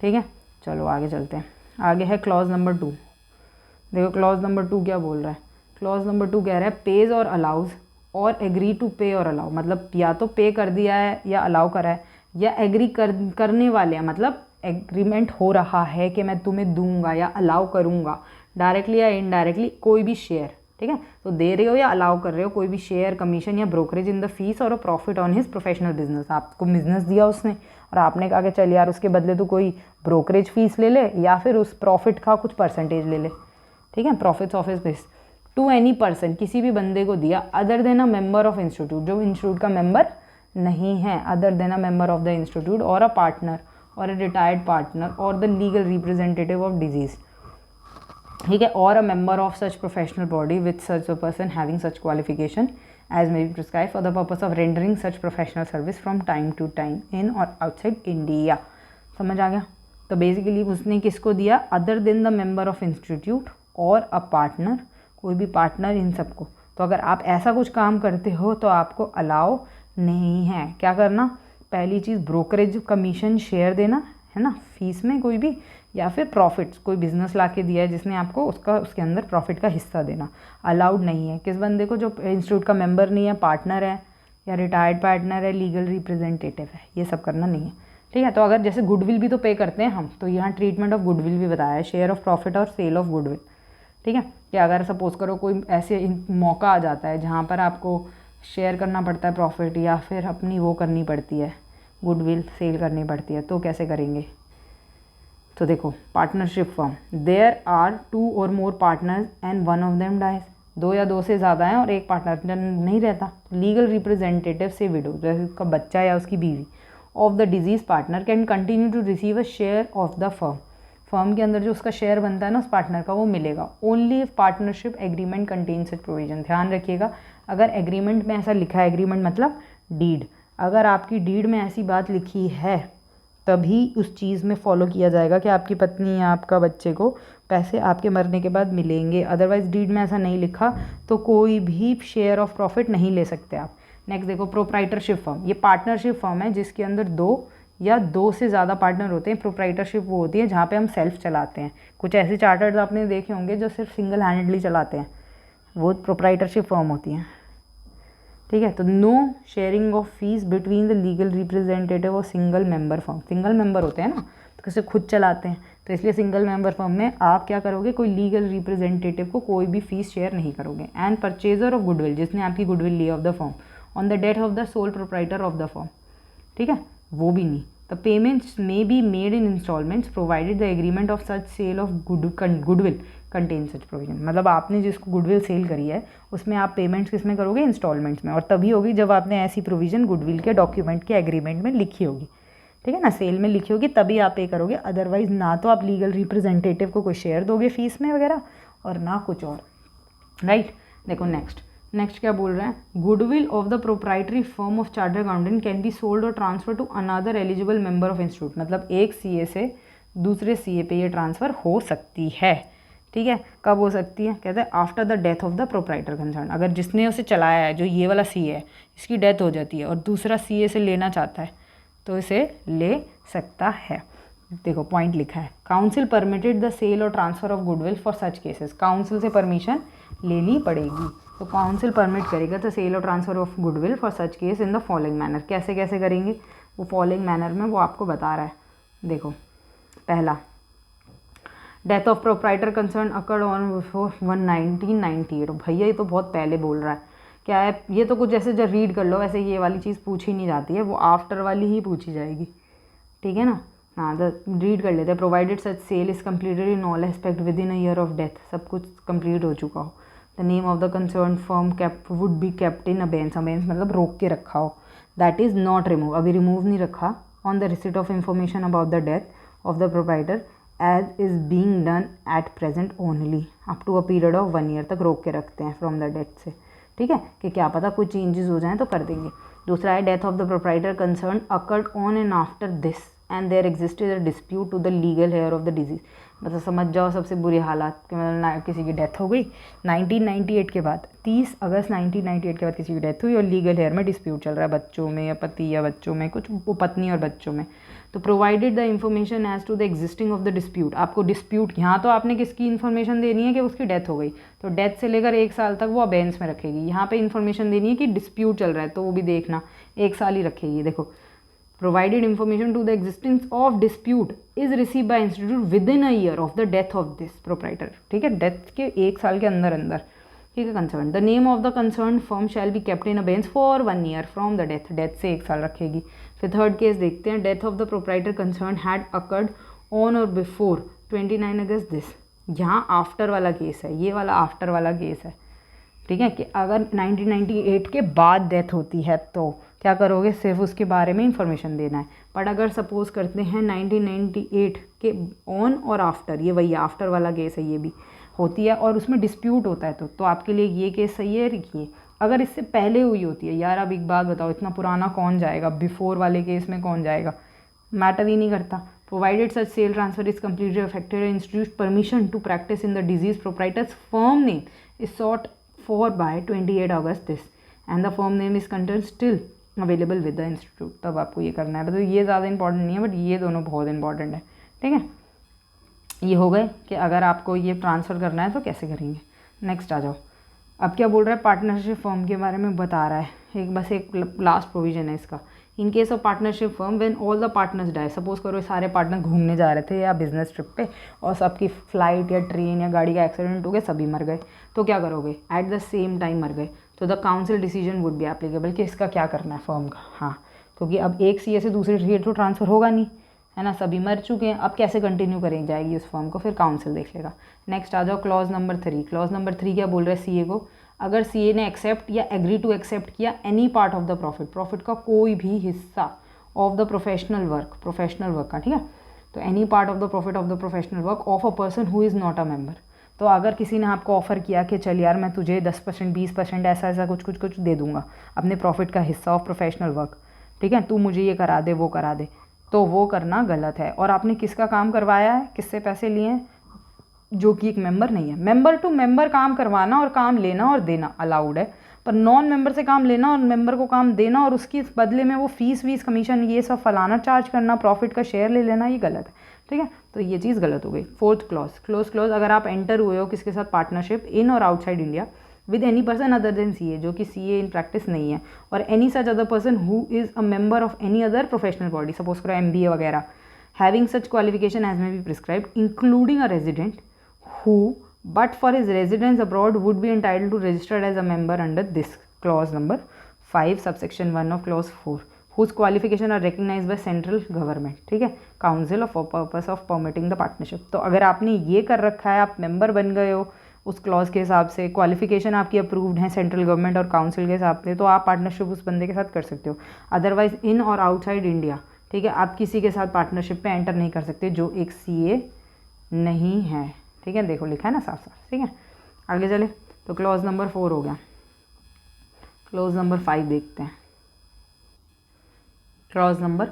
ठीक है, चलो आगे चलते हैं। आगे है क्लॉज नंबर 2। देखो क्लॉज नंबर 2 क्या बोल रहा है, क्लॉज नंबर 2 कह रहा है पेज और अलाउज और एग्री टू पे और अलाउ। मतलब या तो पे कर दिया है या अलाउ करा है या एग्री करने वाले हैं, मतलब एग्रीमेंट हो रहा है कि मैं तुम्हें दूंगा या अलाउ करूंगा, डायरेक्टली या इनडायरेक्टली कोई भी शेयर। ठीक है, तो दे रहे हो या अलाउ कर रहे हो कोई भी शेयर, कमीशन या brokerage in the fees or a profit on his professional business. आपको बिजनेस दिया उसने और आपने कहा कि चल यार उसके बदले तो कोई ब्रोकरेज फीस ले ले या फिर उस प्रॉफिट का कुछ परसेंटेज ले ले। ठीक है, profits of his business to any person, किसी भी बंदे को दिया other than a member of institute, जो इंस्टीट्यूट का मेंबर नहीं है, other than a member of the institute or a partner or a retired partner or the legal representative of deceased. ठीक है, or a member of such professional body with such a person having such qualification as may be prescribe for the purpose of rendering such professional service from time to time in or outside India. समझ आ गया। तो basically उसने किसको दिया, other than the member of institute or a partner, कोई भी partner, इन सबको। तो अगर आप ऐसा कुछ काम करते हो तो आपको अलाउ नहीं है। क्या करना, पहली चीज़ ब्रोकरेज कमीशन शेयर देना है ना, फीस में कोई भी, या फिर प्रॉफिट्स, कोई बिजनेस ला के दिया है जिसने आपको उसके अंदर प्रॉफिट का हिस्सा देना अलाउड नहीं है। किस बंदे को, जो इंस्टीट्यूट का मेंबर नहीं है, पार्टनर है या रिटायर्ड पार्टनर है, लीगल रिप्रेजेंटेटिव है, ये सब करना नहीं है। ठीक है। तो अगर जैसे गुडविल भी तो पे करते हैं हम, तो यहाँ ट्रीटमेंट ऑफ गुडविल भी बताया है, शेयर ऑफ प्रॉफिट और सेल ऑफ गुडविल। ठीक है, कि अगर सपोज करो कोई ऐसे मौका आ जाता है जहाँ पर आपको शेयर करना पड़ता है प्रॉफिट, या फिर अपनी वो करनी पड़ती है, गुडविल सेल करनी पड़ती है, तो कैसे करेंगे। तो देखो, partnership firm, there are 2 or more partners and one of them dies, 2 या 2 से ज़्यादा हैं और एक पार्टनर नहीं रहता। लीगल रिप्रेजेंटेटिव से विडो, जैसे उसका बच्चा या उसकी बीवी, of the deceased partner can continue to receive a share of the firm, firm के अंदर जो उसका शेयर बनता है ना उस पार्टनर का, वो मिलेगा। Only if partnership agreement contain such provision, ध्यान रखिएगा, अगर एग्रीमेंट में ऐसा लिखा है, एग्रीमेंट मतलब डीड, अगर आपकी डीड में ऐसी बात लिखी है तभी उस चीज़ में फॉलो किया जाएगा कि आपकी पत्नी या आपका बच्चे को पैसे आपके मरने के बाद मिलेंगे। अदरवाइज डीड में ऐसा नहीं लिखा तो कोई भी शेयर ऑफ प्रॉफिट नहीं ले सकते आप। नेक्स्ट देखो, प्रोप्राइटरशिप फर्म, ये पार्टनरशिप फर्म है जिसके अंदर 2 या 2 से ज़्यादा पार्टनर होते हैं। प्रोप्राइटरशिप वो होती है जहाँ पे हम सेल्फ चलाते हैं। कुछ ऐसे चार्टर्स आपने देखे होंगे जो सिर्फ सिंगल हैंडेडली चलाते हैं, वो प्रोप्राइटरशिप फर्म होती हैं। ठीक है, तो no sharing of fees between the legal representative और single member firm, single member होते हैं ना, तो कैसे खुद चलाते हैं, तो इसलिए सिंगल मेंबर फर्म में आप क्या करोगे, कोई लीगल रिप्रेजेंटेटिव को कोई भी फीस शेयर नहीं करोगे। एंड परचेजर ऑफ गुडविल, जिसने आपकी गुडविल ली of the firm on the death of the sole proprietor of the firm, ठीक है, वो भी नहीं। The payments may be made in instalments provided the agreement of such sale of goodwill contain such provision, मतलब आपने जिसको goodwill cell करी है उसमें आप पेमेंट्स किस में करोगे, इंस्टॉलमेंट्स में, और तभी होगी जब आपने ऐसी प्रोविजन गुडविल के डॉक्यूमेंट के एग्रीमेंट में लिखी होगी। ठीक है ना, सेल में लिखी होगी तभी आप पे करोगे, अदरवाइज ना तो आप लीगल रिप्रेजेंटेटिव को कोई शेयर दोगे फीस में वगैरह, और ना कुछ और। राइट, देखो नेक्स्ट क्या बोल रहे हैं, goodwill of the proprietary firm of chartered accountant can be sold or transfer to another eligible member of institute, मतलब एक सीए से दूसरे सीए पे ये ट्रांसफ़र हो सकती है। ठीक है, कब हो सकती है, कहते हैं after the death of the proprietor concern, अगर जिसने उसे चलाया है, जो ये वाला सीए है, इसकी डेथ हो जाती है और दूसरा सीए से लेना चाहता है तो इसे ले सकता है। देखो पॉइंट लिखा है, काउंसिल परमिटेड द सेल और transfer of goodwill for such cases, council से परमिशन लेनी पड़ेगी, तो काउंसिल परमिट करेगा तो सेल और transfer of goodwill for such case in the following manner, कैसे कैसे करेंगे वो फॉलोइंग मैनर में वो आपको बता रहा है। देखो, पहला, death of proprietor concern occurred on 1998, भैया ये तो बहुत पहले बोल रहा है, क्या है ये, तो कुछ जैसे जब रीड कर लो वैसे ये वाली चीज़ पूछी नहीं जाती है, वो आफ्टर वाली ही पूछी जाएगी। ठीक है ना, हाँ रीड कर लेते हैं, provided such sale is completed in all aspect within a year of death, सब कुछ कंप्लीट हो चुका हो। The name of the concern firm would be kept in abeyance, abeyance मतलब रोक के रखा हो, दैट इज़ नॉट रिमूव, अभी रिमूव नहीं रखा, on the receipt of information about the death of the proprietor as is being done at present only, up to a period of 1 year तक रोक के रखते हैं फ्रॉम द डेथ से। ठीक है, कि क्या पता कुछ चेंजेस हो जाएं तो कर देंगे। दूसरा है, death of the proprietor concern occurred on and after this and there existed a dispute to the legal heir of the deceased, मतलब समझ जाओ सबसे बुरी हालात कि मतलब किसी की डेथ हो गई 1998 के बाद, 30 अगस्त 1998 के बाद किसी की डेथ हुई और लीगल हेयर में डिस्प्यूट चल रहा है बच्चों में या पति या बच्चों में, कुछ वो पत्नी और बच्चों में, तो provided the information as to the existing of the dispute, आपको डिस्प्यूट, यहाँ तो आपने किसकी इन्फॉर्मेशन देनी है कि उसकी डेथ हो गई, तो डेथ से लेकर 1 साल तक वो अबेंस में रखेगी, यहाँ पे इन्फॉर्मेशन देनी है कि डिस्प्यूट चल रहा है तो वो भी देखना 1 साल ही रखेगी। देखो, provided information to the existence of dispute is received by institute within a year of the death of this proprietor, ठीक है, डेथ के 1 साल के अंदर अंदर, ठीक है। Concern, the name of the concern firm shall be kept in abeyance for 1 year from the death, death से 1 साल रखेगी। फिर थर्ड केस देखते हैं, death of the proprietor concern had occurred on or before 29 August this, यहाँ after वाला case है, ये वाला आफ्टर वाला केस है। ठीक है, कि अगर 1998 के बाद डेथ होती है तो क्या करोगे, सिर्फ उसके बारे में इंफॉर्मेशन देना है। बट अगर सपोज करते हैं 1998 के ऑन और आफ्टर, ये वही आफ्टर वाला केस है, ये भी होती है और उसमें डिस्प्यूट होता है तो आपके लिए ये केस सही है। देखिए, अगर इससे पहले हुई होती है, यार अब एक बात बताओ, इतना पुराना कौन जाएगा, बिफोर वाले केस में कौन जाएगा, मैटर ही नहीं करता। Provided such sale transfer is completely affected institute permission to practise in the deceased proprietor's firm name is sought for by 28 August this and the firm name is content still available with the institute, तब आपको ये करना है। तो ये ज़्यादा important नहीं है बट ये दोनों बहुत इंपॉर्टेंट है। ठीक है, ये हो गए कि अगर आपको ये ट्रांसफ़र करना है तो कैसे करेंगे। नेक्स्ट आ जाओ, अब क्या बोल रहा है, पार्टनरशिप फर्म के बारे में बता रहा है, एक बस एक लास्ट प्रोविज़न है इसका, in case of partnership firm when all the partners die, suppose करो सारे पार्टनर घूमने जा रहे थे या बिजनेस ट्रिप पे और सबकी फ्लाइट या ट्रेन या गाड़ी का एक्सीडेंट हो गया, सभी मर गए, तो क्या करोगे? एट द सेम टाइम मर गए, तो the council decision would be applicable कि इसका क्या करना है फर्म का। हाँ, क्योंकि अब एक सीए से दूसरे सीए तो ट्रांसफ़र होगा नहीं, है ना, सभी मर चुके हैं, अब कैसे कंटिन्यू करें जाएगी उस फर्म को, फिर काउंसिल देख लेगा। नेक्स्ट आ जाओ क्लॉज नंबर 3। क्लॉज नंबर 3 क्या बोल रहा है सीए को? अगर सीए ने एक्सेप्ट या एग्री टू एक्सेप्ट किया any part of the profit, profit का कोई भी हिस्सा ऑफ द प्रोफेशनल वर्क का, ठीक है, तो any part of the profit of the professional work of a person who is not a member. तो अगर किसी ने आपको ऑफर किया कि चल यार मैं तुझे 10% 20% ऐसा ऐसा कुछ दे दूंगा अपने प्रॉफिट का हिस्सा ऑफ प्रोफेशनल वर्क, ठीक है, तू मुझे ये करा दे वो करा दे, तो वो करना गलत है। और आपने किसका काम करवाया है, किससे पैसे लिए हैं? जो कि एक मेंबर नहीं है। मेंबर टू मेंबर काम करवाना और काम लेना और देना अलाउड है, पर नॉन मेंबर से काम लेना और मेंबर को काम देना और उसके बदले में वो फीस कमीशन ये सब फलाना चार्ज करना, प्रॉफिट का शेयर ले लेना, ये गलत है, ठीक है, तो ये चीज़ गलत हो गई। फोर्थ क्लॉज, अगर आप एंटर हुए हो किसके साथ partnership in or outside India with any person other than CA, जो कि सीए इन प्रैक्टिस नहीं है, or any such other person who is a member of any other professional body, suppose करो MBA वगैरह, having such qualification as may be prescribed including a resident who but for his residence abroad would be entitled to register as a member under this clause number 5 subsection 1 of clause 4 whose qualification are recognized by central government, ठीक है, council for purpose of permitting the partnership। तो अगर आपने ये कर रखा है, आप मेंबर बन गए हो उस क्लॉज के हिसाब से, क्वालिफिकेशन आपकी अप्रूव्ड है सेंट्रल गवर्नमेंट और काउंसिल के हिसाब से, तो आप पार्टनरशिप उस बंदे के साथ कर सकते हो। Otherwise in or outside India, ठीक है, आप किसी के साथ पार्टनरशिप पे एंटर नहीं कर सकते जो एक सीए नहीं है, ठीक है, देखो लिखा है ना साफ साफ, ठीक है। आगे चले तो क्लॉज नंबर 4 हो गया। क्लॉज नंबर 5 देखते हैं। क्लॉज नंबर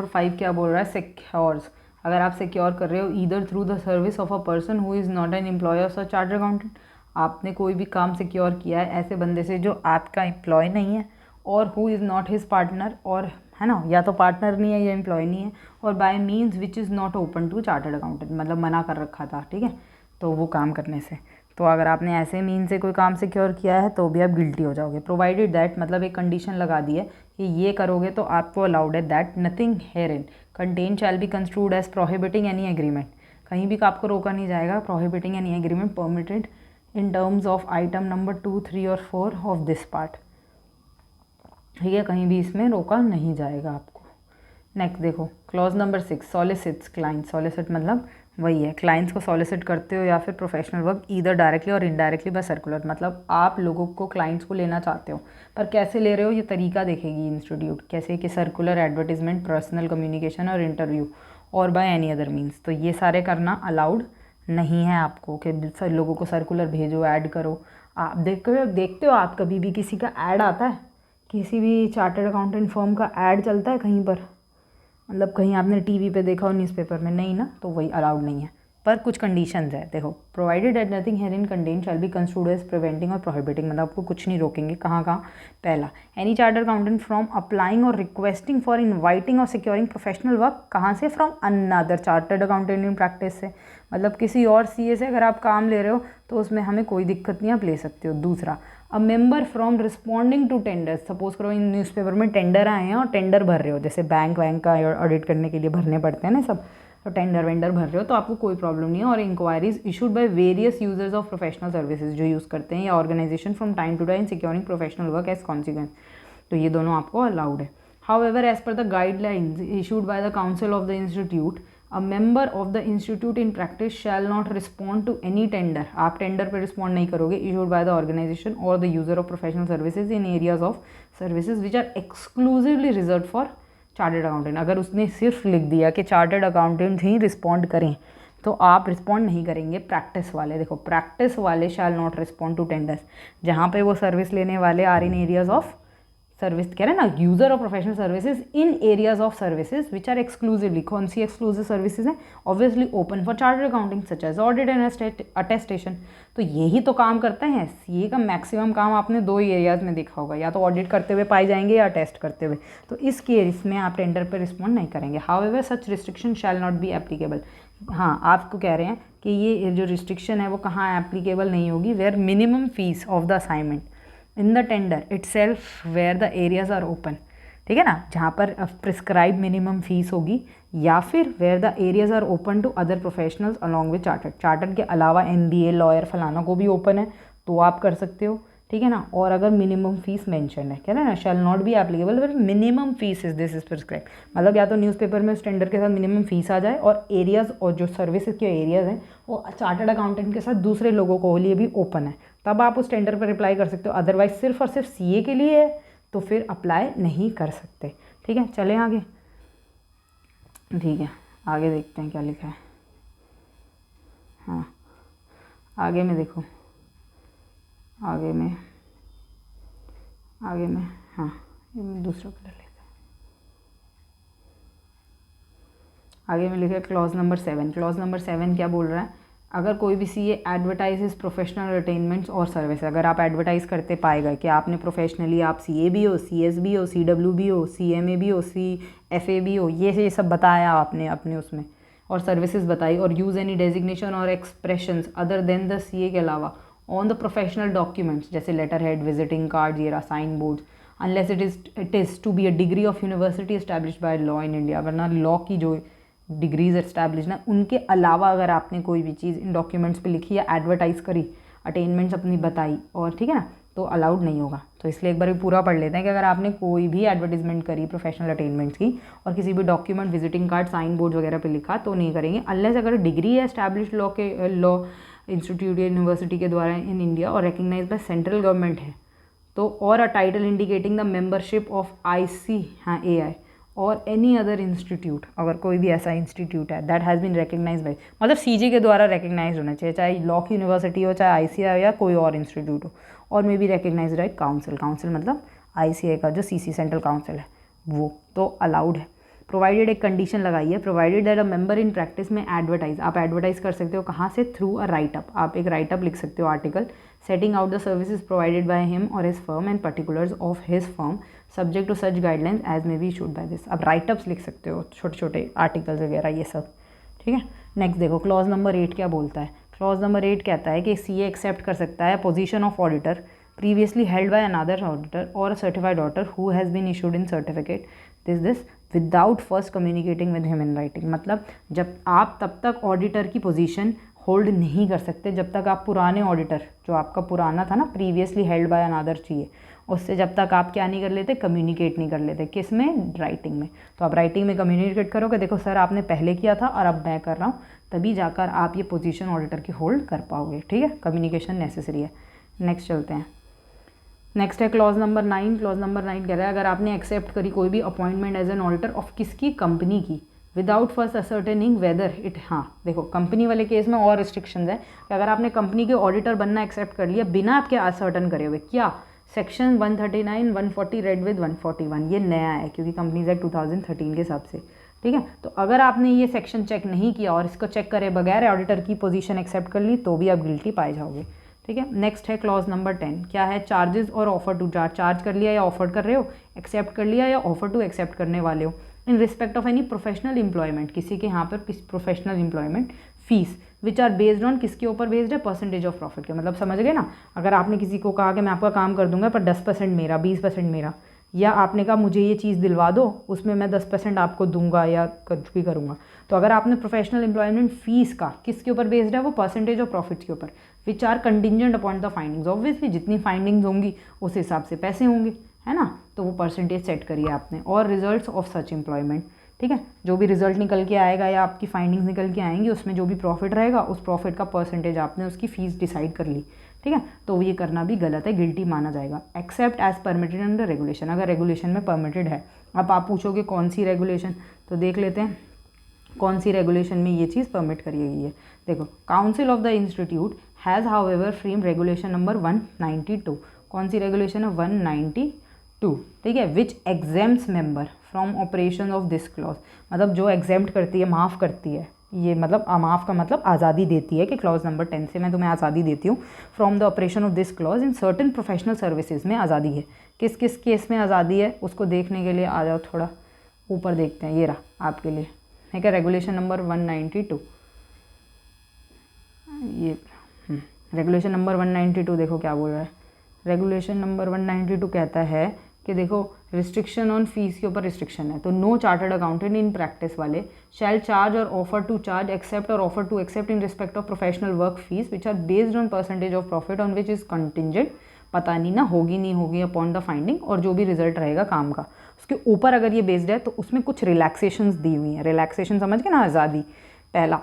5 क्या बोल रहा है? सिक्योर्स, अगर आप सिक्योर कर रहे हो either through the service of a person who is not an employee of chartered accountant, आपने कोई भी काम सिक्योर किया है ऐसे बंदे से जो आपका एम्प्लॉय नहीं है और who is not his partner, और है ना, या तो पार्टनर नहीं है या एम्प्लॉय नहीं है, और by means which is not open to chartered accountant, मतलब मना कर रखा था, ठीक है, तो वो काम करने से। तो अगर आपने ऐसे मीन से कोई काम सिक्योर किया है तो भी आप गिल्टी हो जाओगे। प्रोवाइडेड दैट, मतलब एक कंडीशन लगा दी है कि ये करोगे तो आपको अलाउड है, that nothing herein contain shall be construed as prohibiting any agreement, कहीं भी आपको रोका नहीं जाएगा, prohibiting any agreement permitted in terms of item number 2, 3 और 4 ऑफ दिस पार्ट, ठीक है, कहीं भी इसमें रोका नहीं जाएगा आपको। नेक्स्ट देखो क्लॉज नंबर 6, सॉलिसिट्स क्लाइंट। सॉलिसिट मतलब वही है, क्लाइंट्स को सॉलिसिट करते हो या फिर प्रोफेशनल वर्क ईदर डायरेक्टली और इनडायरेक्टली बाय सर्कुलर, मतलब आप लोगों को क्लाइंट्स को लेना चाहते हो, पर कैसे ले रहे हो ये तरीका देखेगी इंस्टीट्यूट, कैसे कि सर्कुलर, एडवर्टीजमेंट, पर्सनल कम्युनिकेशन और इंटरव्यू और बाय एनी अदर मीन्स। तो ये सारे करना अलाउड नहीं है आपको कि लोगों को सर्कुलर भेजो, ऐड करो। आप देखते हो आप कभी भी किसी का ऐड आता है, किसी भी चार्टर्ड अकाउंटेंट फर्म का ऐड चलता है कहीं पर, मतलब कहीं आपने टीवी पे देखा हो, न्यूज़पेपर में, नहीं ना, तो वही अलाउड नहीं है, पर कुछ कंडीशंस है। देखो, provided that nothing herein contain shall be construed as preventing or prohibiting, मतलब आपको कुछ नहीं रोकेंगे। कहाँ कहाँ? पहला, any chartered accountant from applying or requesting for inviting or securing professional work, कहाँ से? From another chartered accountant in practice से, मतलब किसी और सीए से अगर आप काम ले रहे हो तो उसमें हमें कोई दिक्कत नहीं, आप ले सकते हो। दूसरा, a member from responding to tenders, suppose करो इन न्यूज़पेपर में टेंडर आए हैं और टेंडर भर रहे हो, जैसे बैंक का ऑडिट करने के लिए भरने पड़ते हैं ना सब, तो टेंडर वेंडर भर रहे हो तो आपको कोई प्रॉब्लम नहीं है। और inquiries issued by various users of professional services, जो यूज़ करते हैं, या organisation from time to time securing professional work as consequence, तो ये दोनों आपको अलाउड है। However as per the guidelines issued by the council of the institute, a member of the institute in practice shall not respond to any tender, आप tender पर respond नहीं करोगे, issued by the organisation or the user of professional services in areas of services which are exclusively reserve for chartered accountant. अगर उसने सिर्फ लिख दिया कि चार्टर्ड अकाउंटेंट ही रिस्पॉन्ड करें तो आप रिस्पॉन्ड नहीं करेंगे। प्रैक्टिस वाले, देखो प्रैक्टिस वाले shall not respond to tenders, जहाँ पे वो सर्विस लेने वाले are in areas of service, कह रहे हैं ना, user of professional services in areas of services which are exclusively, कौन सी एक्सक्लूसिव सर्विसेज हैं? Obviously open for chartered accounting such as audit and attestation. तो यही तो काम करते हैं सीए का, मैक्सिमम काम आपने 2 ही एरियाज में देखा होगा, या तो ऑडिट करते हुए पाए जाएंगे या टेस्ट करते हुए, तो इस केस में आप टेंडर पर रिस्पॉन्ड नहीं करेंगे। However such restriction shall not be applicable, हाँ आपको कह रहे हैं कि ये जो रिस्ट्रिक्शन है वो कहाँ एप्लीकेबल नहीं होगी, where minimum fees of the assignment in the tender itself where the areas are open, ठीक है ना, जहाँ पर प्रिस्क्राइब मिनिमम फीस होगी, या फिर where the areas are open to other professionals along with chartered. Chartered के अलावा MBA, लॉयर, फलाना को भी ओपन है तो आप कर सकते हो, ठीक है ना। और अगर मिनिमम फीस मेंशन है, क्या है ना, shall not be applicable but minimum fees is this is prescribe, मतलब या तो न्यूज़पेपर में उस टेंडर के साथ मिनिमम फीस आ जाए और एरियाज और जो सर्विसेज के एरियाज हैं वो चार्टर्ड अकाउंटेंट के साथ दूसरे लोगों को लिए भी ओपन है, तब आप उस टेंडर पर अप्लाई कर सकते हो। अदरवाइज सिर्फ और सिर्फ CA के लिए है तो फिर अप्लाई नहीं कर सकते, ठीक है। चलें आगे, ठीक है, आगे देखते हैं क्या लिखा है। हाँ, आगे में देखो, आगे में हाँ, ये मैं दूसरा कलर लेता हूँ। आगे में लिखा है क्लॉज नंबर 7। क्लॉज नंबर 7 क्या बोल रहा है, अगर कोई भी CA एडवर्टाइज प्रोफेशनल अटेनमेंट्स और सर्विस, अगर आप एडवर्टाइज करते पाए गए कि आपने प्रोफेशनली आप CA भी हो, CS भी हो, CW भी हो, CMA भी हो, CFA भी हो, ये सब बताया आपने अपने उसमें, और सर्विसेज बताई, और यूज़ एनी डेजिग्नेशन और expressions other than the CA के अलावा ऑन द प्रोफेशनल डॉक्यूमेंट्स जैसे लेटर हेड, विजिटिंग कार्ड, ये sign board, unless it is to be a degree of university established by law in India, वरना law की जो degrees establish ना, उनके अलावा अगर आपने कोई भी चीज़ इन डॉक्यूमेंट्स पे लिखी या एडवर्टाइज करी, अटेनमेंट्स अपनी बताई, और ठीक है ना, तो अलाउड नहीं होगा। तो इसलिए एक बार पूरा पढ़ लेते हैं कि अगर आपने कोई भी एडवर्टीजमेंट करी प्रोफेशनल अटेनमेंट्स की और किसी भी document, visiting card, sign board वगैरह पे लिखा तो नहीं करेंगे, अनलेस अगर डिग्री है एस्टैब्लिश लॉ इंस्टीट्यूट या यूनिवर्सिटी के द्वारा इन इंडिया और रिकग्नाइज बाय सेंट्रल गवर्नमेंट है तो, और a title indicating the membership of IC, हाँ AI, और एनी अदर इंस्टीट्यूट, अगर कोई भी ऐसा इंस्टीट्यूट है that has been recognise by, मतलब CG के द्वारा रिकग्नाइज होना चाहिए, चाहे लॉ की यूनिवर्सिटी हो, चाहे ICI हो या कोई और इंस्टीट्यूट हो, और may be recognise by council. Council मतलब ICI का जो CC सेंट्रल काउंसिल है वो, तो अलाउड है। प्रोवाइडेड एक कंडीशन लगाई है, provided that a member in practice में एडवर्टाइज, आप एडवर्टाइज कर सकते हो कहाँ से, थ्रू अ राइटअप, आप एक राइटअप लिख सकते हो article, setting out the services provided by him or his firm and particulars of his firm subject to such guidelines as may be issued by this. आप राइटअप्स लिख सकते हो, छोटे छोटे आर्टिकल्स वगैरह ये सब, ठीक है। नेक्स्ट देखो क्लॉज नंबर 8 क्या बोलता है। क्लॉज नंबर 8 कहता है कि CA एक्सेप्ट कर सकता है position of auditor previously held by another auditor or a certified auditor who has been issued in certificate this without first communicating with him in writing। मतलब जब आप तब तक ऑडिटर की पोजीशन होल्ड नहीं कर सकते जब तक आप पुराने ऑडिटर, जो आपका पुराना था ना प्रीवियसली हेल्ड बाय अनदर चाहिए, उससे जब तक आप क्या नहीं कर लेते, कम्युनिकेट नहीं कर लेते, किस में, राइटिंग में। तो आप राइटिंग में कम्युनिकेट करोगे, देखो सर आपने पहले किया था और अब मैं कर रहा हूँ, तभी जाकर आप ये पोजीशन ऑडिटर की होल्ड कर पाओगे, ठीक है। कम्युनिकेशन नेसेसरी है। नेक्स्ट चलते हैं। नेक्स्ट है क्लॉज नंबर 9। क्लॉज नंबर 9 कह रहा है अगर आपने एक्सेप्ट करी कोई भी appointment as an auditor of किसकी, कंपनी की, without first ascertaining whether it, हाँ देखो कंपनी वाले केस में और रिस्ट्रिक्शंस है कि अगर आपने कंपनी के ऑडिटर बनना एक्सेप्ट कर लिया बिना आपके असर्टन करे हुए, क्या, सेक्शन 139, 140 रेड विद 141, ये नया है क्योंकि कंपनीज एक्ट 2013 के हिसाब से, ठीक है। तो अगर आपने ये सेक्शन चेक नहीं किया और इसको चेक करे बगैर ऑडिटर की पोजीशन एक्सेप्ट कर ली तो भी आप गिल्टी पाए जाओगे, ठीक है। नेक्स्ट है क्लॉज नंबर 10, क्या है, चार्जेस और ऑफर टू चार्ज, चार्ज कर लिया या ऑफर कर रहे हो, एक्सेप्ट कर लिया या ऑफर टू एक्सेप्ट करने वाले हो, in respect of any professional employment, किसी के यहाँ पर किसी professional employment fees which are based on, किसके ऊपर बेस्ड है, परसेंटेज ऑफ प्रॉफिट के, मतलब समझ गए ना। अगर आपने किसी को कहा कि मैं आपका काम कर दूंगा पर 10% मेरा, 20% मेरा, या आपने कहा मुझे ये चीज़ दिलवा दो उसमें मैं 10% आपको दूंगा या कुछ भी करूँगा, तो अगर आपने प्रोफेशनल एम्प्लॉयमेंट फीस का किसके ऊपर बेस्ड है, वो परसेंटेज ऑफ प्रॉफिट्स के ऊपर, which are contingent upon the findings, obviously जितनी फाइंडिंग्स होंगी उस हिसाब से पैसे होंगे, है ना। तो वो परसेंटेज सेट करिए आपने, और रिजल्ट्स ऑफ सच एम्प्लॉयमेंट, ठीक है। जो भी रिजल्ट निकल के आएगा या आपकी फाइंडिंग्स निकल के आएंगी उसमें जो भी प्रॉफिट रहेगा उस प्रॉफिट का परसेंटेज आपने उसकी फीस डिसाइड कर ली, ठीक है। तो ये करना भी गलत है, गिल्टी माना जाएगा। Except as permitted under regulation, अगर रेगुलेशन में परमिटेड है। अब आप पूछोगे कौन सी रेगुलेशन, तो देख लेते हैं कौन सी रेगुलेशन में ये चीज़ परमिट करी गई है। देखो council of the institute has however frame regulation number 192, कौन सी रेगुलेशन है, 192, ठीक है, which exempts member from operation of this clause, मतलब जो एग्जेम्प्ट करती है, माफ़ करती है, ये मतलब माफ़ का मतलब आज़ादी देती है कि क्लॉज नंबर 10 से मैं तुम्हें आज़ादी देती हूँ, from the operation of this clause in certain professional services में आज़ादी है। किस किस केस में आज़ादी है उसको देखने के लिए आ जाओ, थोड़ा ऊपर देखते हैं, ये रहा आपके लिए, ठीक है, रेगुलेशन नंबर 192, ये रेगुलेशन नंबर 192 देखो क्या बोल रहा है। रेगुलेशन नंबर 192 कहता है कि देखो रिस्ट्रिक्शन ऑन फीस के ऊपर रिस्ट्रिक्शन है, तो no chartered accountant in practice वाले शैल चार्ज और ऑफर टू चार्ज एक्सेप्ट और offer to accept in respect of professional work fees which are based on percentage of profit on which is contingent, पता नहीं ना होगी नहीं होगी upon the finding, और जो भी रिजल्ट रहेगा काम का उसके ऊपर अगर ये बेस्ड है तो उसमें कुछ रिलैक्सेशंस दी हुई हैं। रिलैक्सेशन समझ के ना, आज़ादी। पहला,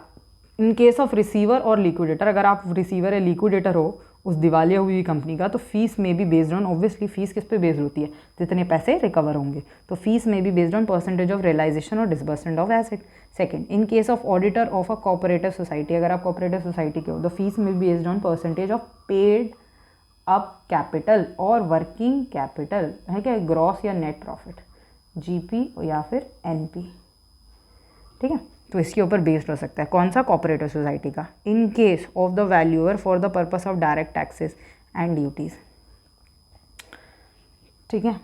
इन केस ऑफ रिसीवर और लिक्विडेटर, अगर आप रिसीवर या लिक्विडेटर हो उस दिवालिया हुई कंपनी का, तो फीस में भी बेस्ड ऑन, ऑब्वियसली फीस किस पे बेस्ड होती है, जितने पैसे रिकवर होंगे, तो फीस में भी based on percentage of realisation or disbursement of asset. Second, in case of auditor of a cooperative society, अगर आप कोऑपरेटिव सोसाइटी के हो तो फीस में भी based on percentage of paid up capital और वर्किंग कैपिटल, है क्या, ग्रॉस या नेट प्रॉफिट, जीपी या फिर एनपी, ठीक है। तो इसके ऊपर बेस्ड हो सकता है कौन सा, कोऑपरेटिव सोसाइटी का। इन case of the valuer for the purpose of direct taxes and duties, ठीक है।